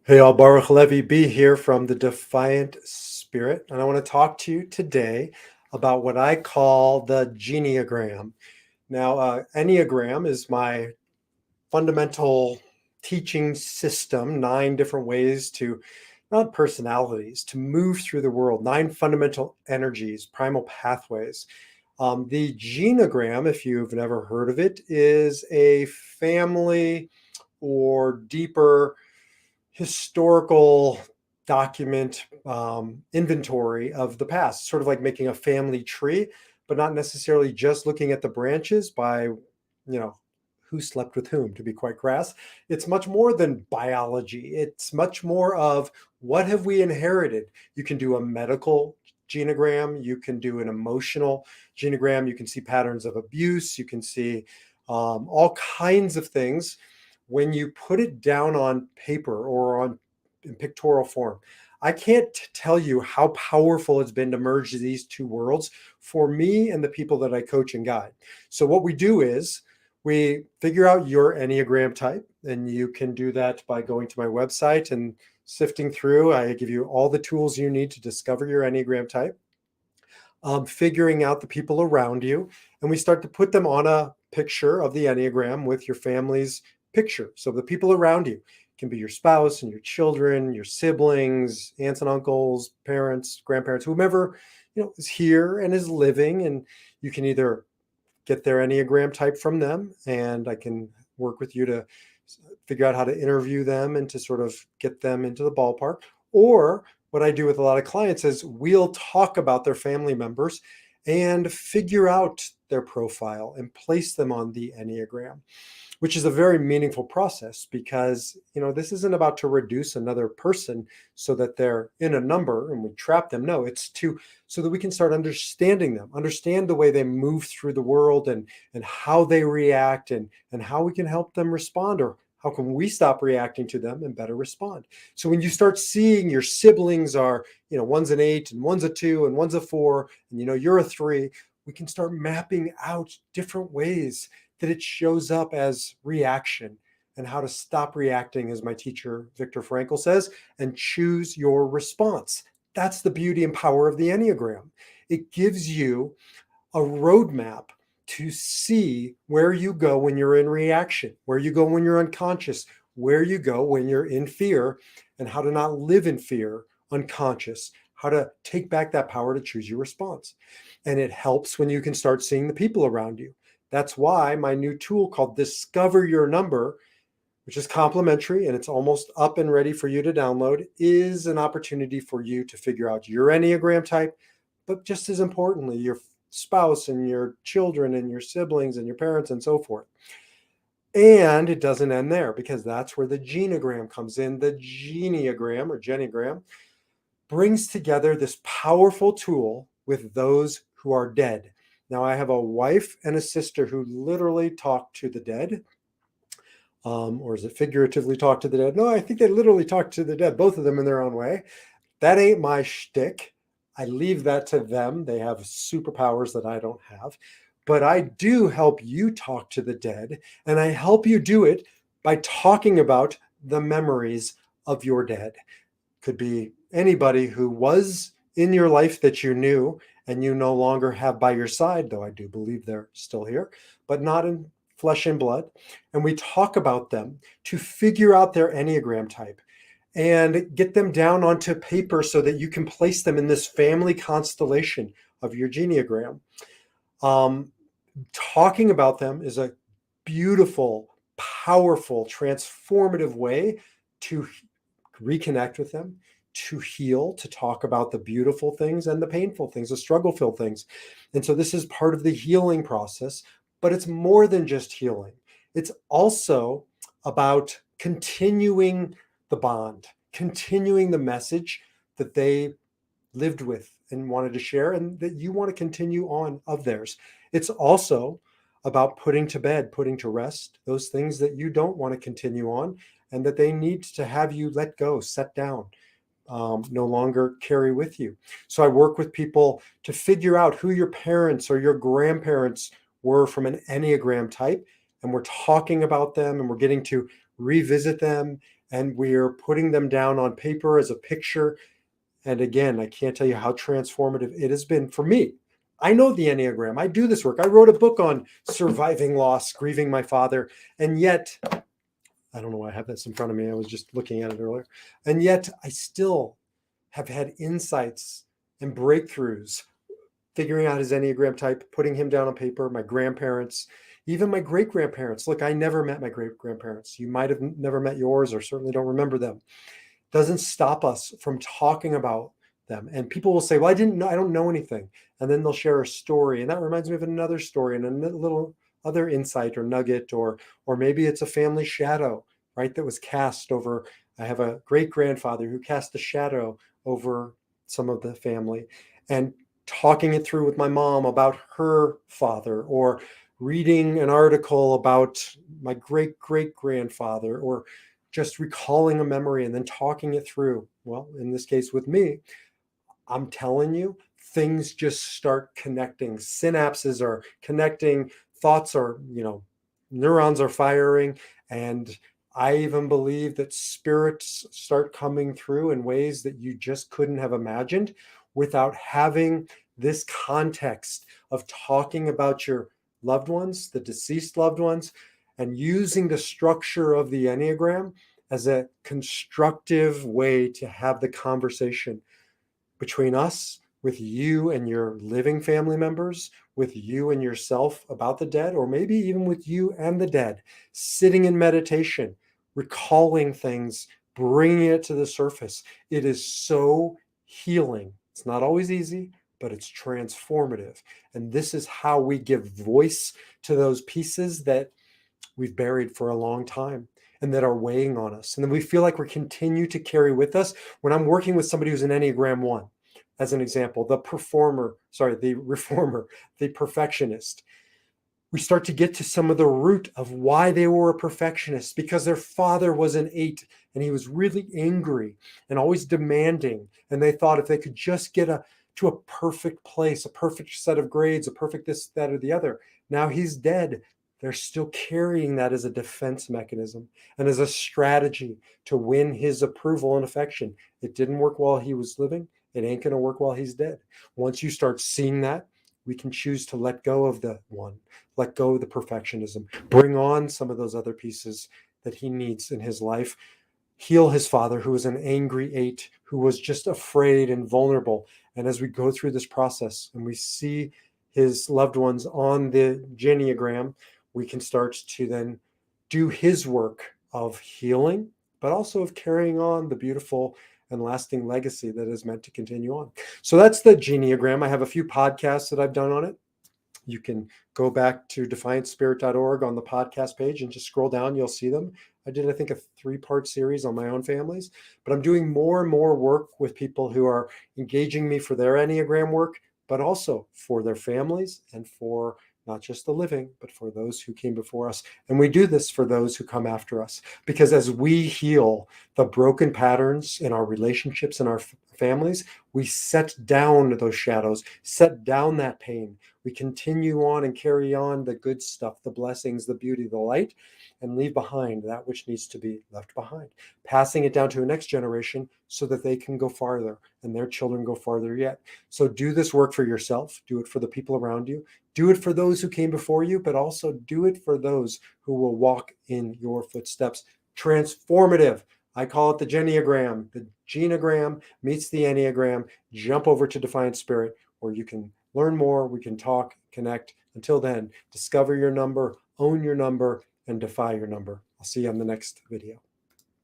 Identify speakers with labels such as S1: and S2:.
S1: Hey, all, Baruch Levi B here from the Defiant Spirit, and I want to talk to you today about what I call the Gen-eagram. Now, Enneagram is my fundamental teaching system, 9 different ways to, not personalities, to move through the world, 9 fundamental energies, primal pathways. The Gen-eagram, if you've never heard of it, is a family or deeper historical document inventory of the past, sort of like making a family tree, but not necessarily just looking at the branches by, who slept with whom, to be quite crass. It's much more than biology. It's much more of what have we inherited. You can do a medical genogram, you can do an emotional genogram, you can see patterns of abuse, you can see all kinds of things when you put it down on paper or on in pictorial form. I can't tell you how powerful it's been to merge these two worlds for me and the people that I coach and guide. So what we do is we figure out your Enneagram type, and you can do that by going to my website and sifting through. I give you all the tools you need to discover your Enneagram type, figuring out the people around you, and we start to put them on a picture of the Enneagram with your family's picture. So the people around you can be your spouse and your children, your siblings, aunts and uncles, parents, grandparents, whomever is here and is living. And you can either get their Enneagram type from them, and I can work with you to figure out how to interview them and to sort of get them into the ballpark. Or what I do with a lot of clients is we'll talk about their family members and figure out their profile and place them on the Enneagram, which is a very meaningful process because, this isn't about to reduce another person so that they're in a number and we trap them. No, it's so that we can start understanding them, understand the way they move through the world and how they react and how we can help them respond, or how can we stop reacting to them and better respond. So when you start seeing your siblings are, one's an 8 and one's a 2 and one's a 4, and you're a 3, we can start mapping out different ways that it shows up as reaction and how to stop reacting, as my teacher, Viktor Frankl, says, and choose your response. That's the beauty and power of the Enneagram. It gives you a roadmap to see where you go when you're in reaction, where you go when you're unconscious, where you go when you're in fear, and how to not live in fear unconscious, how to take back that power to choose your response. And it helps when you can start seeing the people around you. That's why my new tool called Discover Your Number, which is complimentary and it's almost up and ready for you to download, is an opportunity for you to figure out your Enneagram type, but just as importantly, your spouse and your children and your siblings and your parents and so forth. And it doesn't end there, because that's where the Gen-eagram comes in. The Gen-eagram or Gen-eagram brings together this powerful tool with those who are dead. Now, I have a wife and a sister who literally talk to the dead. Or is it figuratively talk to the dead? No, I think they literally talk to the dead, both of them in their own way. That ain't my shtick. I leave that to them. They have superpowers that I don't have. But I do help you talk to the dead, and I help you do it by talking about the memories of your dead. Could be anybody who was in your life that you knew and you no longer have by your side, though I do believe they're still here, but not in flesh and blood. And we talk about them to figure out their Enneagram type and get them down onto paper so that you can place them in this family constellation of your Gen-eagram. Talking about them is a beautiful, powerful, transformative way to reconnect with them, to heal, to talk about the beautiful things and the painful things, the struggle-filled things. And so this is part of the healing process, but it's more than just healing. It's also about continuing the bond, continuing the message that they lived with and wanted to share, and that you want to continue on of theirs. It's also about putting to bed, putting to rest those things that you don't want to continue on and that they need to have you let go, set down, no longer carry with you. So I work with people to figure out who your parents or your grandparents were from an Enneagram type, and we're talking about them and we're getting to revisit them and we're putting them down on paper as a picture. And again, I can't tell you how transformative it has been for me. I know the Enneagram. I do this work. I wrote a book on surviving loss, grieving my father. And yet, I don't know why I have this in front of me. I was just looking at it earlier. And yet, I still have had insights and breakthroughs figuring out his Enneagram type, putting him down on paper, my grandparents, even my great grandparents. Look, I never met my great grandparents. You might have never met yours or certainly don't remember them. Doesn't stop us from talking about them. And people will say, well, I don't know anything. And then they'll share a story. And that reminds me of another story and a little other insight or nugget, or maybe it's a family shadow, right? That was cast over. I have a great grandfather who cast a shadow over some of the family, and talking it through with my mom about her father, or reading an article about my great great grandfather, or just recalling a memory and then talking it through. Well, in this case with me, I'm telling you, things just start connecting. Synapses are connecting, thoughts are, neurons are firing. And I even believe that spirits start coming through in ways that you just couldn't have imagined without having this context of talking about your loved ones, the deceased loved ones, and using the structure of the Enneagram as a constructive way to have the conversation between us, with you and your living family members, with you and yourself about the dead, or maybe even with you and the dead, sitting in meditation, recalling things, bringing it to the surface. It is so healing. It's not always easy, but it's transformative. And this is how we give voice to those pieces that we've buried for a long time and that are weighing on us. And then we feel like we continue to carry with us. When I'm working with somebody who's an Enneagram 1, as an example, the reformer, the perfectionist, we start to get to some of the root of why they were a perfectionist, because their father was an 8 and he was really angry and always demanding. And they thought if they could just get to a perfect place, a perfect set of grades, a perfect this, that, or the other. Now he's dead. They're still carrying that as a defense mechanism and as a strategy to win his approval and affection. It didn't work while he was living. It ain't going to work while he's dead. Once you start seeing that, we can choose to let go of the one, let go of the perfectionism, bring on some of those other pieces that he needs in his life, heal his father, who was an angry 8, who was just afraid and vulnerable. And as we go through this process and we see his loved ones on the Gen-eagram, we can start to then do his work of healing, but also of carrying on the beautiful and lasting legacy that is meant to continue on. So that's the Gen-eagram. I have a few podcasts that I've done on it. You can go back to defiantspirit.org on the podcast page and just scroll down. You'll see them. I did, I think, a 3-part series on my own families, but I'm doing more and more work with people who are engaging me for their Enneagram work, but also for their families and for not just the living, but for those who came before us. And we do this for those who come after us, because as we heal the broken patterns in our relationships and our families, we set down those shadows, set down that pain. We continue on and carry on the good stuff, the blessings, the beauty, the light, and leave behind that which needs to be left behind, passing it down to the next generation so that they can go farther and their children go farther yet. So do this work for yourself, do it for the people around you, do it for those who came before you, but also do it for those who will walk in your footsteps. Transformative. I call it the Gen-eagram. The Gen-eagram meets the Enneagram. Jump over to Defiant Spirit, where you can learn more. We can talk, connect. Until then, discover your number, own your number, and defy your number. I'll see you on the next video.